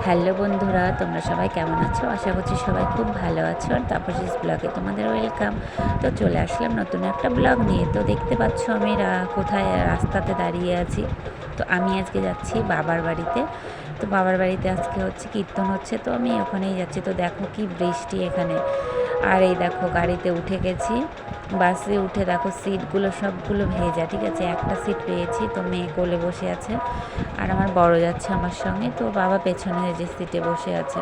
Hello বন্ধুরা, তোমরা সবাই কেমন আছো? আশা করছি সবাই খুব ভালো আছো। আর তাপসিস ব্লগে তোমাদের ওয়েলকাম। তো চলে আসলাম নতুন একটা ব্লগ নিয়ে। তো দেখতে পাচ্ছ আমি কোথায় রাস্তাতে দাঁড়িয়ে আছি। তো আমি আজকে যাচ্ছি বাবার বাড়িতে। তো বাবার বাড়িতে আজকে হচ্ছে কীর্তন হচ্ছে, তো আমি ওখানেই যাচ্ছি। তো দেখো কি বৃষ্টি এখানে। আর এই দেখো গাড়িতে উঠে গেছি, বাসে উঠে দেখো সিটগুলো সবগুলো ভেজা। ঠিক আছে, একটা সিট পেয়েছি। তো মেয়ে কোলে বসে আছে আর আমার বড় যাচ্ছে আমার সঙ্গে। তো বাবা পেছনে যে সিটে বসে আছে।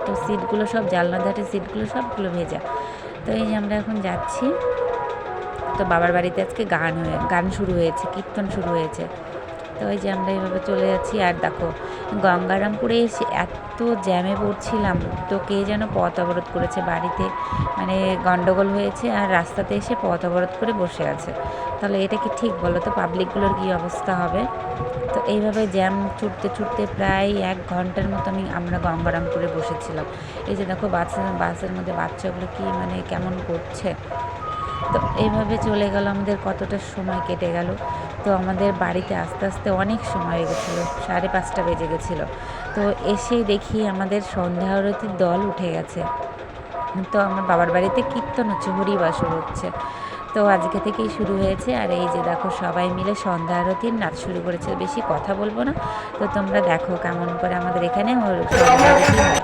তো সিটগুলো সব জানলা ধারে সিটগুলো সবগুলো ভেজা। তো এই যে আমরা এখন যাচ্ছি। তো বাবার বাড়িতে আজকে গান শুরু হয়েছে, কীর্তন শুরু হয়েছে। তো ওই যে আমরা এইভাবে চলে যাচ্ছি। আর দেখো গঙ্গারামপুরে এসে এত জ্যামে পড়ছিলাম, তো কে যেন পথ অবরোধ করেছে বাড়িতে, মানে গন্ডগোল হয়েছে আর রাস্তাতে এসে পথ অবরোধ করে বসে আছে। তাহলে এটা কি ঠিক বলো তো? পাবলিকগুলোর কী অবস্থা হবে? তো এইভাবে জ্যাম ছুটতে প্রায় 1 ঘন্টার মতো আমরা গঙ্গারামপুরে বসেছিলাম। এই যে দেখো বাসের মধ্যে বাচ্চাগুলো কি মানে কেমন করছে। তো এইভাবে চলে গেল, আমাদের কতটা সময় কেটে গেল। তো আমাদের বাড়িতে আস্তে আস্তে অনেক সময় হয়ে গেছিলো, 5:30 বেজে গেছিলো। তো এসে দেখি আমাদের সন্ধ্যা আরতির দল উঠে গেছে। তো আমার বাবার বাড়িতে কীর্তন হচ্ছে, হরিবাসর হচ্ছে। তো আজকে থেকেই শুরু হয়েছে। আর এই যে দেখো সবাই মিলে সন্ধ্যা আরতির নাচ শুরু করেছে। বেশি কথা বলবো না, তো তোমরা দেখো কেমন করে আমাদের এখানে সন্ধ্যা আরতি হয়।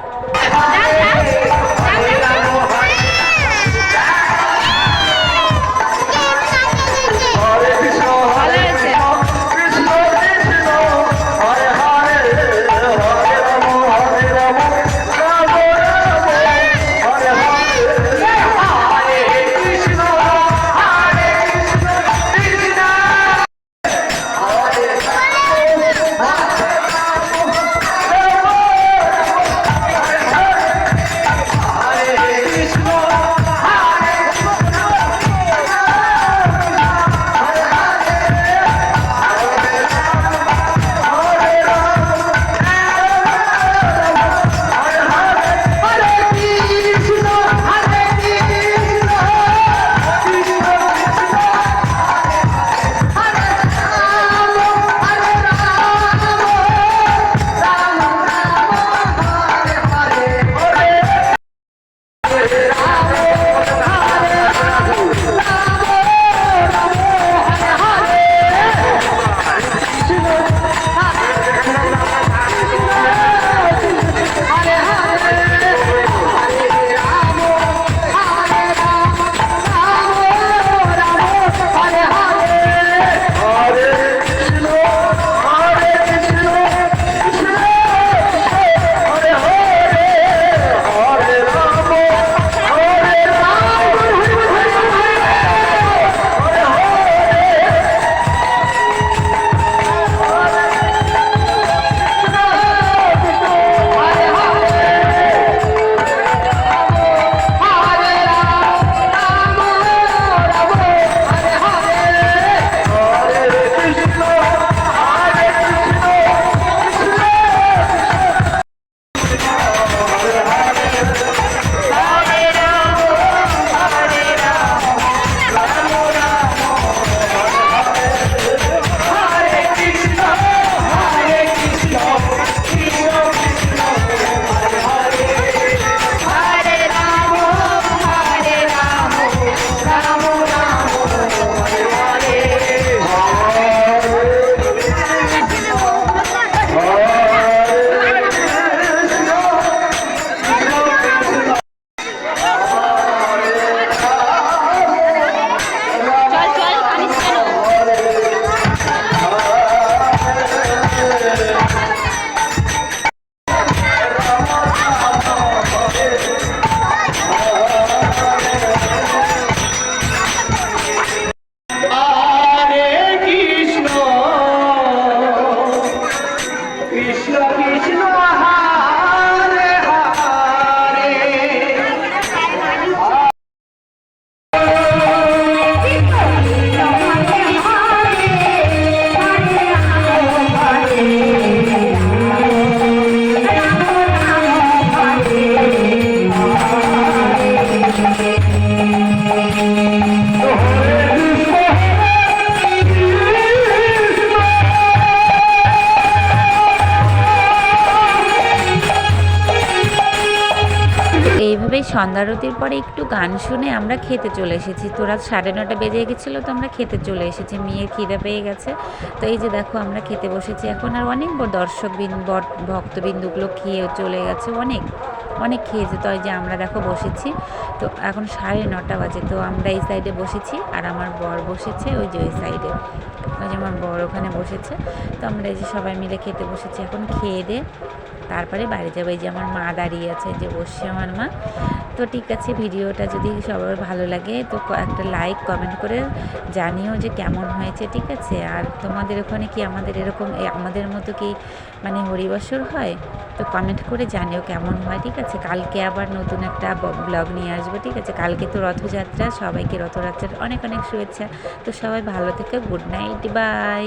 এই সন্ধ্যারতির পরে একটু গান শুনে আমরা খেতে চলে এসেছি। তো রাত 9:30 বেজে গেছিলো, তো আমরা খেতে চলে এসেছি, মেয়ের খিদে পেয়ে গেছে। তো এই যে দেখো আমরা খেতে বসেছি এখন। আর অনেক ভক্তবিন্দুগুলো খেয়ে চলে গেছে, অনেক অনেক খেয়েছে। তো এই যে আমরা দেখো বসেছি, তো এখন 9:30 বাজে। তো আমরা এই সাইডে বসেছি আর আমার বর বসেছে ওই যে ওই সাইডে, ওই যে আমার বর ওখানে বসেছে। তো আমরা এই যে সবাই মিলে খেতে বসেছি, এখন খেয়ে দিয়ে তারপরে বাইরে যাবো। এই যে আমার মা দাঁড়িয়ে আছে, যে বসছে আমার মা। তো ঠিক আছে, ভিডিওটা যদি সবার ভালো লাগে তো একটা লাইক কমেন্ট করে জানিও যে কেমন হয়েছে, ঠিক আছে। আর তোমাদের ওখানে কি আমাদের এরকম আমাদের মতো কি মানে হরিবাসর হয়, তো কমেন্ট করে জানিও কেমন হয়, ঠিক আছে। কালকে আবার নতুন একটা ব্লগ নিয়ে আসবো, ঠিক আছে। কালকে তো রথযাত্রা, সবাইকে রথযাত্রার অনেক অনেক শুভেচ্ছা। তো সবাই ভালো থেকে, গুড নাইট, বাই।